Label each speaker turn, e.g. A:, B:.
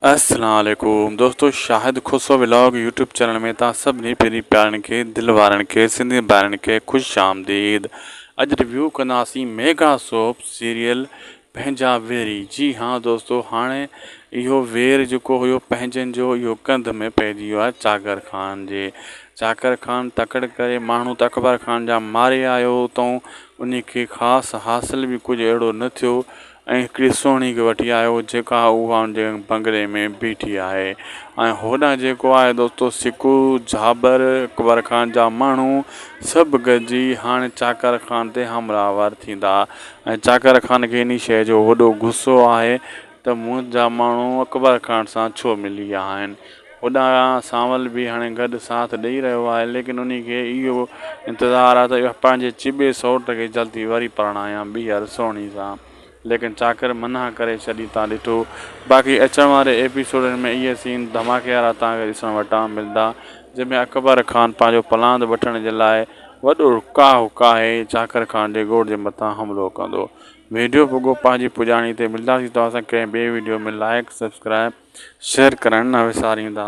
A: अस्सलाम वालेकुम दोस्तों, शाहिद खुसरो व्लॉग यूट्यूब चैनल में तव्हां सभिनी पहिरीं प्यारनि खे दिलि वारनि खे सिंधी ॿारनि खे ख़ुशि आमदीद। अॼु रिव्यू कंदासीं मेगा सोप सीरियल पंहिंजा वेरी। जी हाँ दोस्तों, हाणे इहो वेर जेको हुयो पंहिंजनि जो इहो कंध में पइजी वियो आहे चाकर ख़ान जे। चाकर ख़ान तकड़ि करे माण्हू त अकबर ख़ान जा मारे आयो हुतऊं, उन खे ख़ासि हासिल बि कुझु अहिड़ो न थियो ऐं हिकिड़ी सुहिणी खे वठी आयो जेका उहा उनजे बंगले में बीठी आहे। ऐं होॾां जेको आहे दोस्तो सिकू झाबर अकबर ख़ान जा माण्हू सभु गॾिजी हाणे चाकर ख़ान ते हमलावर थींदा। ऐं चाकर ख़ान खे इन शइ जो वॾो गुस्सो आहे त मुंहिंजा माण्हू अकबर ख़ान सां छो मिली विया आहिनि। होॾां सांवल बि हाणे गॾु साथ ॾेई रहियो आहे, लेकिन उन खे इहो इंतज़ारु आहे त इहो पंहिंजे चिॿे सौट खे जल्दी वरी परणायां ॿीहर सुहिणी सां, लेकिन चाकर मना करे छॾी। तव्हां ॾिठो बाक़ी अचण वारे एपिसोडनि में इहे सीन धमाके वारा तव्हांखे ॾिसण वटां मिलंदा, जंहिंमें अकबर ख़ान पंहिंजो पलांद वठण जे लाइ वॾो काहु काहे चाकर ख़ान जे घोड़ जे मथां हमिलो कंदो। वीडियो पुॻो पंहिंजी पुॼाणी ते। मिलंदासीं तव्हां सां कंहिं ॿिए वीडियो में। लाइक सब्सक्राइब शेयर करणु न विसारींदा।